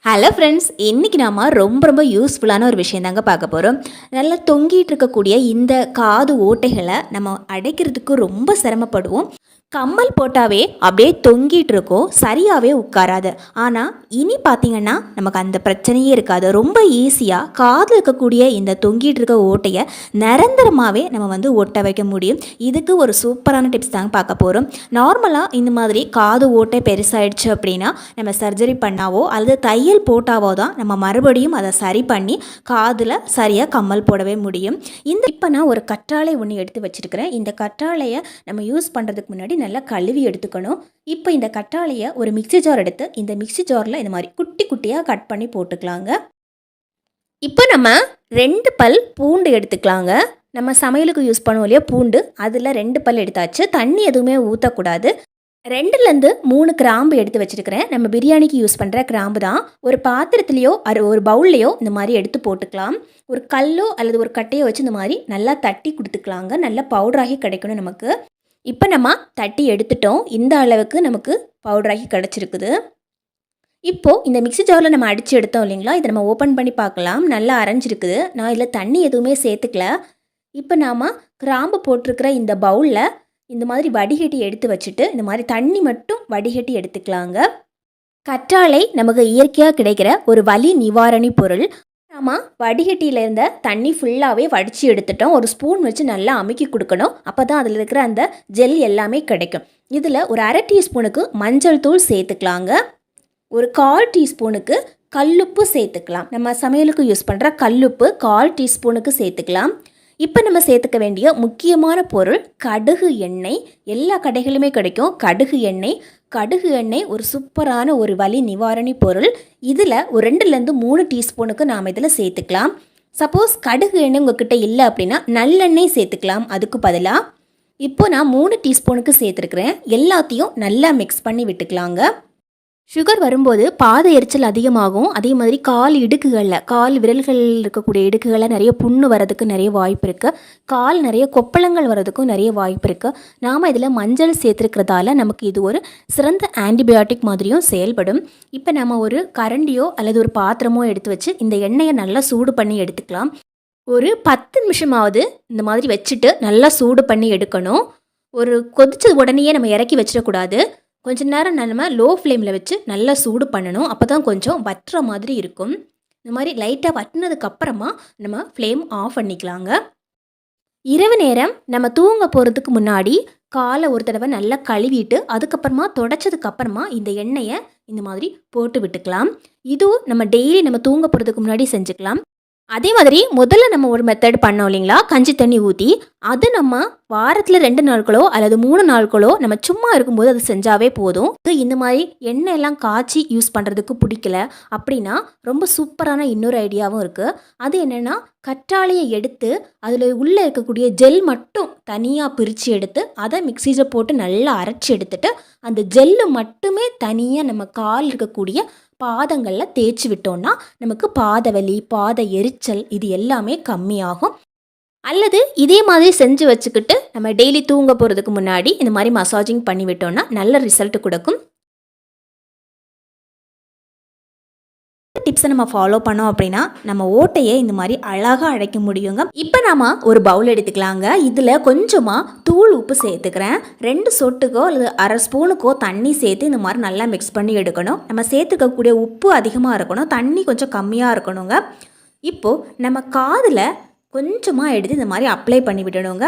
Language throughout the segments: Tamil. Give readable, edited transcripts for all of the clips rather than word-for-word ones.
ஹலோ ஃப்ரெண்ட்ஸ், இன்றைக்கி நாம் ரொம்ப யூஸ்ஃபுல்லான ஒரு விஷயம் தாங்க பார்க்க போகிறோம். நல்லா தொங்கிட்டு இருக்கக்கூடிய இந்த காது ஓட்டைகளை நம்ம அடைக்கிறதுக்கு ரொம்ப சிரமப்படுவோம். கம்மல் போட்டாவே அப்படியே தொங்கிட்டு இருக்கும், சரியாகவே உட்காராது. ஆனால் இனி பார்த்திங்கன்னா நமக்கு அந்த பிரச்சனையே இருக்காது. ரொம்ப ஈஸியாக காதில் இருக்கக்கூடிய இந்த தொங்கிட்டு இருக்க ஓட்டையை நிரந்தரமாகவே நம்ம ஒட்ட வைக்க முடியும். இதுக்கு ஒரு சூப்பரான டிப்ஸ் தாங்க பார்க்க போகிறோம். நார்மலாக இந்த மாதிரி காது ஓட்டை பெருசாகிடுச்சு அப்படின்னா நம்ம சர்ஜரி பண்ணாவோ அல்லது தையல் போட்டாவோ தான் நம்ம மறுபடியும் அதை சரி பண்ணி காதில் சரியாக கம்மல் போடவே முடியும். இப்போ நான் ஒரு கற்றாழை ஒன்று எடுத்து வச்சுருக்கிறேன். இந்த கற்றாழையை நம்ம யூஸ் பண்ணுறதுக்கு முன்னாடி நல்லா கழுவி எடுத்துக்கணும். இப்போ இந்த கற்றாழையை ஒரு மிக்ஸி ஜார் எடுத்து இந்த மிக்ஸி ஜாரில் இந்த மாதிரி குட்டி குட்டியாக கட் பண்ணி போட்டுக்கலாங்க. இப்போ நம்ம 2 பல் பூண்டு எடுத்துக்கலாங்க. நம்ம சமையலுக்கு யூஸ் பண்ணுவோம் இல்லையா பூண்டு, அதில் 2 பல் எடுத்தாச்சு. தண்ணி எதுவுமே ஊற்றக்கூடாது. 2லேருந்து 3 கிராம்பு எடுத்து வச்சுருக்கிறேன். நம்ம பிரியாணிக்கு யூஸ் பண்ணுற கிராம்பு தான். ஒரு பாத்திரத்துலேயோ ஒரு பவுல்லையோ இந்த மாதிரி எடுத்து போட்டுக்கலாம். ஒரு கல்லோ அல்லது ஒரு கட்டையோ வச்சு இந்த மாதிரி நல்லா தட்டி கொடுத்துக்கலாங்க. நல்லா பவுடராகி கிடைக்கணும் நமக்கு. இப்போ நம்ம தட்டி எடுத்துட்டோம். இந்த அளவுக்கு நமக்கு பவுடராகி கிடச்சிருக்குது. இப்போது இந்த மிக்ஸி ஜாரில் நம்ம அடித்து எடுத்தோம் இல்லைங்களா, இதை நம்ம ஓப்பன் பண்ணி பார்க்கலாம். நல்லா அரைஞ்சிருக்குது. நான் இதில் தண்ணி எதுவுமே சேர்த்துக்கல. இப்போ நாம் கிராம்பு போட்டிருக்கிற இந்த பவுலில் இந்த மாதிரி வடிகட்டி எடுத்து வச்சுட்டு இந்த மாதிரி தண்ணி மட்டும் வடிகட்டி எடுத்துக்கலாங்க. கற்றாழை நமக்கு இயற்கையாக கிடைக்கிற ஒரு வலி நிவாரணி பொருள். நம்ம வடிகட்டியில் இருந்த தண்ணி ஃபுல்லாகவே வடித்து எடுத்துட்டோம். ஒரு ஸ்பூன் வச்சு நல்லா அமுக்கி கொடுக்கணும். அப்போ தான் அதில் இருக்கிற அந்த ஜெல் எல்லாமே கிடைக்கும். இதில் ஒரு 1/2 டீஸ்பூனுக்கு மஞ்சள் தூள் சேர்த்துக்கலாங்க. ஒரு 1/4 டீஸ்பூனுக்கு கல்லுப்பு சேர்த்துக்கலாம். நம்ம சமையலுக்கு யூஸ் பண்ணுற கல்லுப்பு 1/4 டீஸ்பூனுக்கு சேர்த்துக்கலாம். இப்போ நம்ம சேர்த்துக்க வேண்டிய முக்கியமான பொருள் கடுகு எண்ணெய். எல்லா கடைகளுமே கிடைக்கும் கடுகு எண்ணெய். கடுகு எண்ணெய் ஒரு சூப்பரான ஒரு வலி நிவாரணி பொருள். இதில் ஒரு 2லேருந்து 3 டீஸ்பூனுக்கு நாம் இதில் சேர்த்துக்கலாம். சப்போஸ் கடுகு எண்ணெய் உங்ககிட்ட இல்லை அப்படின்னா நல்லெண்ணெய் சேர்த்துக்கலாம் அதுக்கு பதிலாக. இப்போ நான் 3 டீஸ்பூனுக்கு சேர்த்துருக்குறேன். எல்லாத்தையும் நல்லா மிக்ஸ் பண்ணி விட்டுக்கலாங்க. சுகர் வரும்போது பாத எரிச்சல் அதிகமாகும். அதே மாதிரி கால் விரல்களில் இருக்கக்கூடிய இடுக்குகளில் நிறைய புண்ணு வரதுக்கு நிறைய வாய்ப்பு இருக்குது. கால் நிறைய கொப்பளங்கள் வரதுக்கும் நிறைய வாய்ப்பு இருக்குது. நாம் இதில் மஞ்சள் சேர்த்துருக்கிறதால நமக்கு இது ஒரு சிறந்த ஆன்டிபயோட்டிக் மாதிரியும் செயல்படும். இப்போ நம்ம ஒரு கரண்டியோ அல்லது ஒரு பாத்திரமோ எடுத்து வச்சு இந்த எண்ணெயை நல்லா சூடு பண்ணி எடுத்துக்கலாம். ஒரு 10 நிமிஷமாவது இந்த மாதிரி வச்சுட்டு நல்லா சூடு பண்ணி எடுக்கணும். ஒரு கொதிச்ச உடனேயே நம்ம இறக்கி வச்சிடக்கூடாது. கொஞ்ச நேரம் நம்ம லோ ஃப்ளேமில் வச்சு நல்லா சூடு பண்ணணும். அப்போ தான் கொஞ்சம் வற்றுற மாதிரி இருக்கும். இந்த மாதிரி லைட்டாக வற்றினதுக்கப்புறமா நம்ம ஃப்ளேம் ஆஃப் பண்ணிக்கலாங்க. இரவு நேரம் நம்ம தூங்க போகிறதுக்கு முன்னாடி காலை ஒரு தடவை நல்லா கழுவிட்டு அதுக்கப்புறமா தொடச்சதுக்கப்புறமா இந்த எண்ணெயை இந்த மாதிரி போட்டு விட்டுக்கலாம். இதுவும் நம்ம டெய்லி நம்ம தூங்க போகிறதுக்கு முன்னாடி செஞ்சுக்கலாம். அதே மாதிரி முதல்ல நம்ம ஒரு மெத்தட் பண்ணோம் இல்லைங்களா, கஞ்சி தண்ணி ஊற்றி, அது நம்ம வாரத்தில் 2 நாட்களோ அல்லது 3 நாட்களோ நம்ம சும்மா இருக்கும்போது அது செஞ்சாவே போதும். இந்த மாதிரி எண்ணெய் எல்லாம் காய்ச்சி யூஸ் பண்ணுறதுக்கு பிடிக்கல அப்படின்னா ரொம்ப சூப்பரான இன்னொரு ஐடியாவும் இருக்குது. அது என்னென்னா, கற்றாழையை எடுத்து அதில் உள்ளே இருக்கக்கூடிய ஜெல் மட்டும் தனியாக பிரித்து எடுத்து அதை மிக்ஸியில் போட்டு நல்லா அரைச்சி எடுத்துட்டு அந்த ஜெல்லு மட்டுமே தனியாக நம்ம கால் இருக்கக்கூடிய பாதங்களில் தேய்ச்சி விட்டோம்னா நமக்கு பாத வலி, பாத எரிச்சல் இது எல்லாமே கம்மியாகும். அல்லது இதே மாதிரி செஞ்சு வச்சுக்கிட்டு நம்ம டெய்லி தூங்க போகிறதுக்கு முன்னாடி இந்த மாதிரி மசாஜிங் பண்ணி விட்டோம்னா நல்ல ரிசல்ட் கொடுக்கும். டிப்ஸை நம்ம ஃபாலோ பண்ணோம் அப்படின்னா நம்ம ஓட்டையை இந்த மாதிரி அழகாக அடைக்க முடியுங்க. இப்போ நம்ம ஒரு பவுல் எடுத்துக்கலாங்க. இதில் கொஞ்சமாக தூள் உப்பு சேர்த்துக்கிறேன். 2 சொட்டுக்கோ அல்லது 1/2 ஸ்பூனுக்கோ தண்ணி சேர்த்து இந்த மாதிரி நல்லா மிக்ஸ் பண்ணி எடுக்கணும். நம்ம சேர்த்துக்கக்கூடிய உப்பு அதிகமாக இருக்கணும், தண்ணி கொஞ்சம் கம்மியாக இருக்கணுங்க. இப்போது நம்ம காதில் கொஞ்சமாக எடுத்து இந்த மாதிரி அப்ளை பண்ணி விடணுங்க.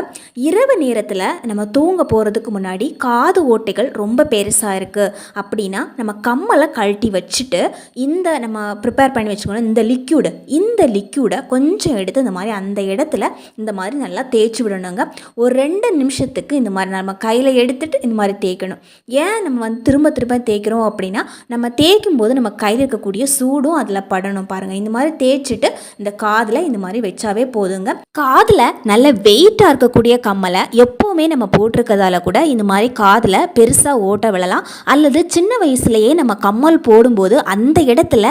இரவு நேரத்தில் நம்ம தூங்க போகிறதுக்கு முன்னாடி காது ஓட்டைகள் ரொம்ப பெருசாக இருக்குது அப்படின்னா நம்ம கம்மலை கழட்டி வச்சுட்டு இந்த நம்ம ப்ரிப்பேர் பண்ணி வச்சுக்கணும் இந்த லிக்யூடை கொஞ்சம் எடுத்து இந்த மாதிரி அந்த இடத்துல இந்த மாதிரி நல்லா தேய்ச்சி விடணுங்க. ஒரு 2 நிமிஷத்துக்கு இந்த மாதிரி நம்ம கையில் எடுத்துகிட்டு இந்த மாதிரி தேய்க்கணும். ஏன் நம்ம திரும்ப தேய்க்கிறோம் அப்படின்னா நம்ம தேய்க்கும் போது நம்ம கையில் இருக்கக்கூடிய சூடும் அதில் படணும். பாருங்கள், இந்த மாதிரி தேய்ச்சிட்டு இந்த காதில் இந்த மாதிரி வச்சாவே போதும். போதுங்க. காதில் நல்ல வெயிட்டாக இருக்கக்கூடிய கம்மலை எப்போவுமே நம்ம போட்டிருக்கிறதால கூட இந்த மாதிரி காதில் பெருசாக ஓட்ட விழலாம். அல்லது சின்ன வயசுலேயே நம்ம கம்மல் போடும்போது அந்த இடத்துல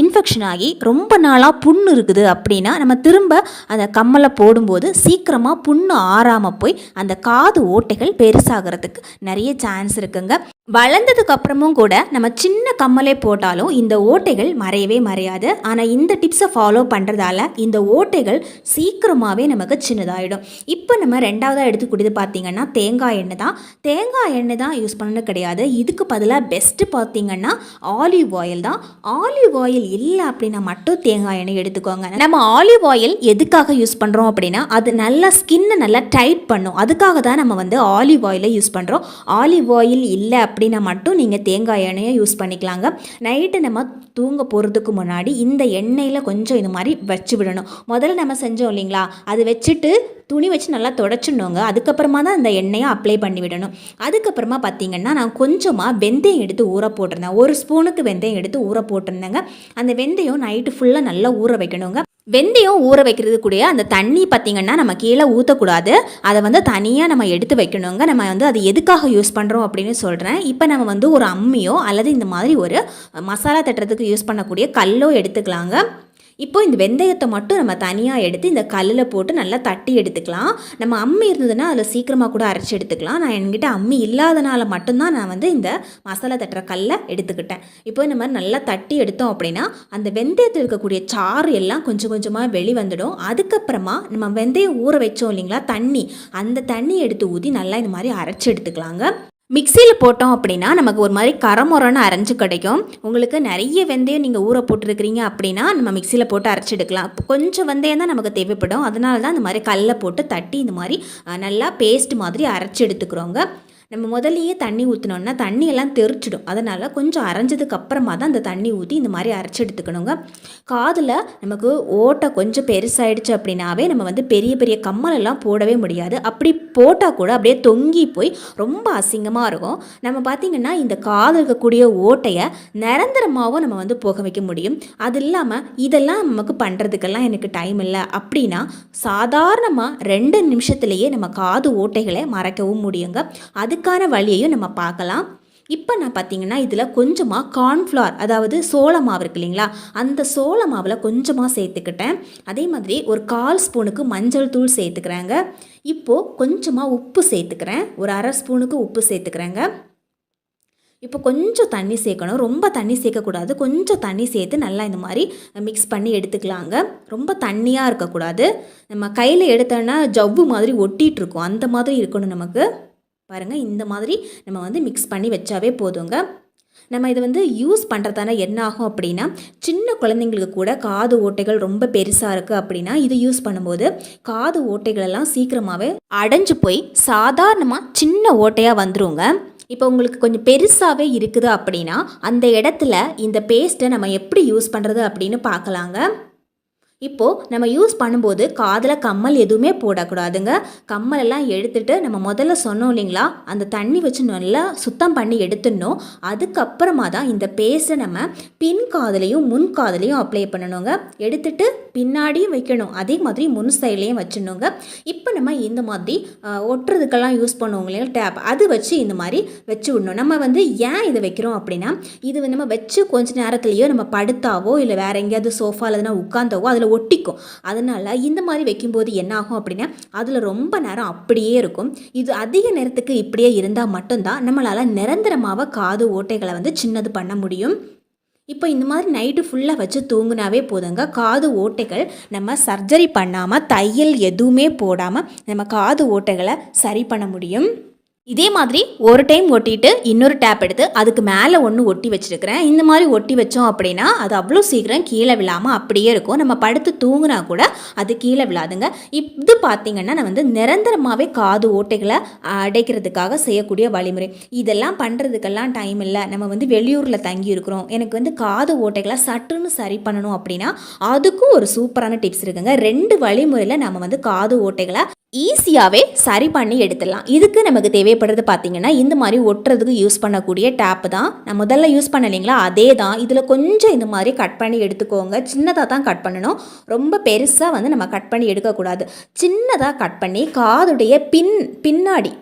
இன்ஃபெக்ஷன் ஆகி ரொம்ப நாளாக புண்ணு இருக்குது அப்படின்னா நம்ம திரும்ப அந்த கம்மலை போடும்போது சீக்கிரமாக புண்ணு ஆறாமல் போய் அந்த காது ஓட்டைகள் பெருசாகிறதுக்கு நிறைய சான்ஸ் இருக்குங்க. வளர்ந்ததுக்கு அப்புறமும் கூட நம்ம சின்ன கம்மலே போட்டாலும் இந்த ஓட்டைகள் மறையவே மறையாது. ஆனால் இந்த டிப்ஸை ஃபாலோ பண்ணுறதால இந்த ஓட்டைகள் சீக்கிரமாகவே நமக்கு சின்னதாகிடும். இப்போ நம்ம ரெண்டாவதாக எடுத்துக்கூடியது பார்த்திங்கன்னா தேங்காய் எண்ணெய் தான் யூஸ் பண்ணணும் கிடையாது. இதுக்கு பதிலாக பெஸ்ட்டு பார்த்திங்கன்னா ஆலிவ் ஆயில் தான். ஆலிவ் ஆயில் இல்லை அப்படின்னா மட்டும் தேங்காய் எண்ணெய் எடுத்துக்கோங்க. நம்ம ஆலிவ் ஆயில் எதுக்காக யூஸ் பண்ணுறோம் அப்படின்னா அது நல்லா ஸ்கின்னை நல்லா டைட் பண்ணும். அதுக்காக தான் நம்ம வந்து ஆலிவ் ஆயிலை யூஸ் பண்ணுறோம். ஆலிவ் ஆயில் இல்லை அப்படின்னா மட்டும் நீங்கள் தேங்காய் எண்ணெயை யூஸ் பண்ணிக்கலாங்க. நைட்டு நம்ம தூங்க போகிறதுக்கு முன்னாடி இந்த எண்ணெயில் கொஞ்சம் இது மாதிரி வச்சு விடணும். முதல்ல நம்ம செஞ்சோம் இல்லைங்களா, அது வச்சுட்டு துணி வச்சு நல்லா தொடச்சிடணுங்க. அதுக்கப்புறமா தான் அந்த எண்ணெயை அப்ளை பண்ணி விடணும். அதுக்கப்புறமா பார்த்திங்கன்னா நான் கொஞ்சமாக வெந்தயம் எடுத்து ஊற போட்டிருந்தேன். 1 ஸ்பூனுக்கு வெந்தயம் எடுத்து ஊற போட்டிருந்தேங்க. அந்த வெந்தயம் நைட்டு ஃபுல்லாக நல்லா ஊற வைக்கணுங்க. வெந்தயம் ஊற வைக்கிறது கூட அந்த தண்ணி பார்த்திங்கன்னா நம்ம கீழே ஊற்றக்கூடாது. அதை வந்து தனியாக நம்ம எடுத்து வைக்கணுங்க. நம்ம வந்து அது எதுக்காக யூஸ் பண்ணுறோம் அப்படின்னு சொல்கிறேன். இப்போ நம்ம வந்து ஒரு அம்மியோ அல்லது இந்த மாதிரி ஒரு மசாலா தட்டுறதுக்கு யூஸ் பண்ணக்கூடிய கல்லோ எடுத்துக்கலாங்க. இப்போ இந்த வெந்தயத்தை மட்டும் நம்ம தனியாக எடுத்து இந்த கல்லில் போட்டு நல்லா தட்டி எடுத்துக்கலாம். நம்ம அம்மி இருந்ததுன்னா அதில் சீக்கிரமாக கூட அரைச்சி எடுத்துக்கலாம். நான் என்கிட்ட அம்மி இல்லாதனால மட்டும்தான் நான் வந்து இந்த மசாலா தட்டுற கல்லை எடுத்துக்கிட்டேன். இப்போ இந்த மாதிரி நல்லா தட்டி எடுத்தோம் அப்படின்னா அந்த வெந்தயத்தில் இருக்கக்கூடிய சாறு எல்லாம் கொஞ்சம் கொஞ்சமாக வெளிவந்துடும். அதுக்கப்புறமா நம்ம வெந்தயம் ஊற வச்சோம் இல்லைங்களா தண்ணி, அந்த தண்ணி எடுத்து ஊற்றி நல்லா இந்த மாதிரி அரைச்சி எடுத்துக்கலாங்க. மிக்சியில் போட்டோம் அப்படின்னா நமக்கு ஒரு மாதிரி கரமுரன்னு அரைஞ்சு கிடைக்கும். உங்களுக்கு நிறைய வெந்தயம் நீங்கள் ஊற போட்டுருக்கிறீங்க அப்படின்னா நம்ம மிக்சியில் போட்டு அரைச்சி எடுக்கலாம். கொஞ்சம் வெந்தயம் தான் நமக்கு தேவைப்படும். அதனால தான் இந்த மாதிரி கல்லை போட்டு தட்டி இந்த மாதிரி நல்லா பேஸ்ட் மாதிரி அரைச்சி எடுத்துக்கிறோங்க. நம்ம முதல்லையே தண்ணி ஊற்றினோன்னா தண்ணியெல்லாம் தெரிச்சிடும். அதனால் கொஞ்சம் அரைஞ்சதுக்கு அப்புறமா தான் அந்த தண்ணி ஊற்றி இந்த மாதிரி அரைச்சி எடுத்துக்கணுங்க. காதில் நமக்கு ஓட்டை கொஞ்சம் பெருசாகிடுச்சு அப்படின்னாவே நம்ம வந்து பெரிய பெரிய கம்மலெல்லாம் போடவே முடியாது. அப்படி போட்டால் கூட அப்படியே தொங்கி போய் ரொம்ப அசிங்கமாக இருக்கும். நம்ம பார்த்திங்கன்னா இந்த காதில் இருக்கக்கூடிய ஓட்டையை நிரந்தரமாகவும் நம்ம வந்து போக வைக்க முடியும். அது இல்லாமல் இதெல்லாம் நமக்கு பண்ணுறதுக்கெல்லாம் எனக்கு டைம் இல்லை அப்படின்னா சாதாரணமாக 2 நிமிஷத்துலேயே நம்ம காது ஓட்டைகளை மறைக்கவும் முடியுங்க. அதுக்கான வழியையும் நம்ம பார்க்கலாம். இப்போ நான் பார்த்திங்கன்னா இதில் கொஞ்சமாக கார்ன்ஃப்ளவர், அதாவது சோள மாவு இருக்கு இல்லைங்களா, அந்த சோள மாவில் கொஞ்சமாக சேர்த்துக்கிட்டேன். அதே மாதிரி ஒரு 1/4 ஸ்பூனுக்கு மஞ்சள் தூள் சேர்த்துக்கிறேங்க. இப்போது கொஞ்சமாக உப்பு சேர்த்துக்கிறேன். ஒரு 1/2 ஸ்பூனுக்கு உப்பு சேர்த்துக்கிறேங்க. இப்போ கொஞ்சம் தண்ணி சேர்க்கணும். ரொம்ப தண்ணி சேர்க்கக்கூடாது. கொஞ்சம் தண்ணி சேர்த்து நல்லா இந்த மாதிரி மிக்ஸ் பண்ணி எடுத்துக்கலாங்க. ரொம்ப தண்ணியாக இருக்கக்கூடாது. நம்ம கையில் எடுத்தோன்னா ஜவ்வு மாதிரி ஒட்டிகிட்ருக்கும், அந்த மாதிரி இருக்கணும் நமக்கு. பாருங்கள், இந்த மாதிரி நம்ம வந்து மிக்ஸ் பண்ணி வச்சாவே போதுங்க. நம்ம இதை வந்து யூஸ் பண்ணுறதான என்ன ஆகும் அப்படின்னா சின்ன குழந்தைங்களுக்கு கூட காது ஓட்டைகள் ரொம்ப பெருசாக இருக்குது அப்படின்னா இது யூஸ் பண்ணும்போது காது ஓட்டைகளெல்லாம் சீக்கிரமாகவே அடைஞ்சு போய் சாதாரணமாக சின்ன ஓட்டையாக வந்துருங்க. இப்போ உங்களுக்கு கொஞ்சம் பெருசாகவே இருக்குது அப்படின்னா அந்த இடத்துல இந்த பேஸ்ட்டை நம்ம எப்படி யூஸ் பண்ணுறது அப்படின்னு பார்க்கலாங்க. இப்போது நம்ம யூஸ் பண்ணும்போது காதில் கம்மல் எதுவுமே போடக்கூடாதுங்க. கம்மலெல்லாம் எடுத்துகிட்டு நம்ம முதல்ல சொன்னோம் இல்லைங்களா, அந்த தண்ணி வச்சு நல்லா சுத்தம் பண்ணி எடுத்துடணும். அதுக்கப்புறமா தான் இந்த பேஸ்ட்டை நம்ம பின் காதுலையும் முன் காதுலையும் அப்ளை பண்ணணுங்க. எடுத்துகிட்டு பின்னாடியும் வைக்கணும், அதே மாதிரி முன் சைட்லேயும் வச்சிடணுங்க. இப்போ நம்ம இந்த மாதிரி ஒட்டுறதுக்கெல்லாம் யூஸ் பண்ணுவோம் இல்லைங்களா டேப், அது வச்சு இந்த மாதிரி வச்சு விடணும். நம்ம வந்து ஏன் இதை வைக்கிறோம் அப்படின்னா இது நம்ம வச்சு கொஞ்ச நேரத்துலையோ நம்ம படுத்தாவோ இல்லை வேறு எங்கேயாவது சோஃபா இல்லைன்னா உட்காந்தாவோ அதில் ஒட்டிக்கும். அதனால் இந்த மாதிரி வைக்கும்போது என்ன ஆகும் அப்படின்னா அதில் ரொம்ப நேரம் அப்படியே இருக்கும். இது அதிக நேரத்துக்கு இப்படியே இருந்தால் மட்டும்தான் நம்மளால் நிரந்தரமாக காது ஓட்டைகளை வந்து சின்னது பண்ண முடியும். இப்போ இந்த மாதிரி நைட்டு ஃபுல்லாக வச்சு தூங்குனாவே போதுங்க. காது ஓட்டைகள் நம்ம சர்ஜரி பண்ணாமல் தையல் எதுவுமே போடாமல் நம்ம காது ஓட்டைகளை சரி பண்ண முடியும். இதே மாதிரி ஒரு டைம் ஒட்டிட்டு இன்னொரு டேப் எடுத்து அதுக்கு மேலே ஒன்று ஒட்டி வச்சுருக்கிறேன். இந்த மாதிரி ஒட்டி வச்சோம் அப்படின்னா அது அவ்வளோ சீக்கிரம் கீழே விழாமல் அப்படியே இருக்கும். நம்ம படுத்து தூங்குனா கூட அது கீழே விழாதுங்க. இது பார்த்திங்கன்னா நான் வந்து நிரந்தரமாகவே காது ஓட்டைகளை அடைக்கிறதுக்காக செய்யக்கூடிய வழிமுறை. இதெல்லாம் பண்ணுறதுக்கெல்லாம் டைம் இல்லை, நம்ம வந்து வெளியூரில் தங்கி இருக்கிறோம், எனக்கு வந்து காது ஓட்டைகளை சட்டுன்னு சரி பண்ணணும் அப்படின்னா அதுக்கும் ஒரு சூப்பரான டிப்ஸ் இருக்குங்க. 2 வழிமுறையில் நம்ம வந்து காது ஓட்டைகளை ஈஸியாகவே சரி பண்ணி எடுத்துடலாம். இதுக்கு நமக்கு தேவைப்படுறது பார்த்திங்கன்னா இந்த மாதிரி ஒட்டுறதுக்கு யூஸ் பண்ணக்கூடிய டேப்பு தான். நான் முதல்ல யூஸ் பண்ண இல்லைங்களா, அதே தான். இதில் கொஞ்சம் இந்த மாதிரி கட் பண்ணி எடுத்துக்கோங்க. சின்னதாக தான் கட் பண்ணணும், ரொம்ப பெருசாக வந்து நம்ம கட் பண்ணி எடுக்கக்கூடாது. சின்னதாக கட் பண்ணி காதுடைய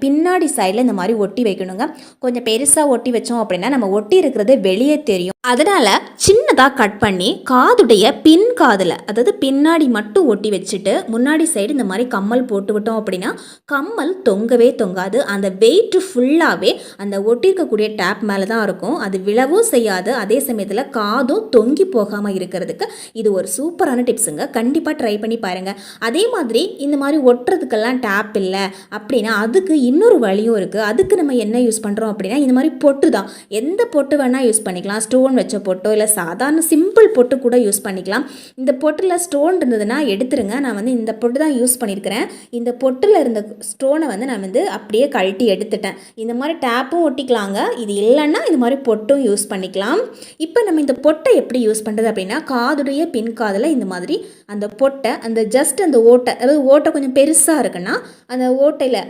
பின்னாடி சைடில் இந்த மாதிரி ஒட்டி வைக்கணுங்க. கொஞ்சம் பெருசாக ஒட்டி வச்சோம் அப்படின்னா நம்ம ஒட்டி இருக்கிறது வெளியே தெரியும். அதனால் சின்னதாக கட் பண்ணி காதுடைய பின் காதில், அதாவது பின்னாடி மட்டும் ஒட்டி வச்சுட்டு முன்னாடி சைடு இந்த மாதிரி கம்மல் போட்டு விட்டோம் அப்படின்னா கம்மல் தொங்கவே தொங்காது. அந்த வெயிட் ஃபுல்லாகவே அந்த ஒட்டியிருக்கக்கூடிய டேப் மேலே தான் இருக்கும். அது விழவும் செய்யாது. அதே சமயத்தில் காதும் தொங்கி போகாமல் இருக்கிறதுக்கு இது ஒரு சூப்பரான டிப்ஸுங்க. கண்டிப்பாக ட்ரை பண்ணி பாருங்கள். அதே மாதிரி இந்த மாதிரி ஒட்டுறதுக்கெல்லாம் டேப் இல்லை அப்படின்னா அதுக்கு இன்னொரு வழியும் இருக்குது. அதுக்கு நம்ம என்ன யூஸ் பண்ணுறோம் அப்படின்னா இந்த மாதிரி பொட்டு தான். எந்த பொட்டு வேணால் யூஸ் பண்ணிக்கலாம். ஸ்டோன் வச்ச பொட்டோ இல்லை சாதாரண சிம்பிள் பொட்டு கூட யூஸ் பண்ணிக்கலாம். இந்த பொட்டில் ஸ்டோன் இருந்ததுன்னா எடுத்துருங்க. நான் வந்து இந்த பொட்டு தான் யூஸ் பண்ணியிருக்கிறேன். இந்த பொட்டில் இருந்த ஸ்டோனை வந்து நான் வந்து அப்படியே கழட்டி எடுத்துட்டேன். இந்த மாதிரி டேப்பும் ஒட்டிக்கலாங்க. இது இல்லைன்னா இந்த மாதிரி பொட்டும் யூஸ் பண்ணிக்கலாம். இப்போ நம்ம இந்த பொட்டை எப்படி யூஸ் பண்ணுறது அப்படின்னா காதுடைய பின் காதில் இந்த மாதிரி அந்த பொட்டை அந்த ஜஸ்ட் அந்த ஓட்டை, அதாவது ஓட்டை கொஞ்சம் பெருசாக இருக்குன்னா அந்த ஓட்டையில்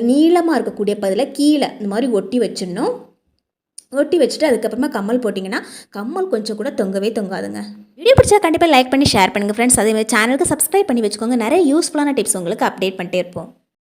நீளமாக இருக்கக்கூடிய பதில் கீழே இந்த மாதிரி ஒட்டி வச்சிடணும். ஒட்டி வச்சுட்டு அதுக்கப்புறமா கம்மல் போட்டிங்கன்னா கம்மல் கொஞ்சம் கூட தொங்கவே தொங்காதுங்க. வீடியோ பிடிச்சா கண்டிப்பாக லைக் பண்ணி ஷேர் பண்ணுங்கள் ஃப்ரெண்ட்ஸ். அதே மாதிரி சேனலுக்கு சப்ஸ்கிரைப் பண்ணி வச்சுக்கோங்க. நிறைய யூஸ்ஃபுல்லான டிப்ஸ் உங்களுக்கு அப்டேட் பண்ணிட்டே இருப்போம்.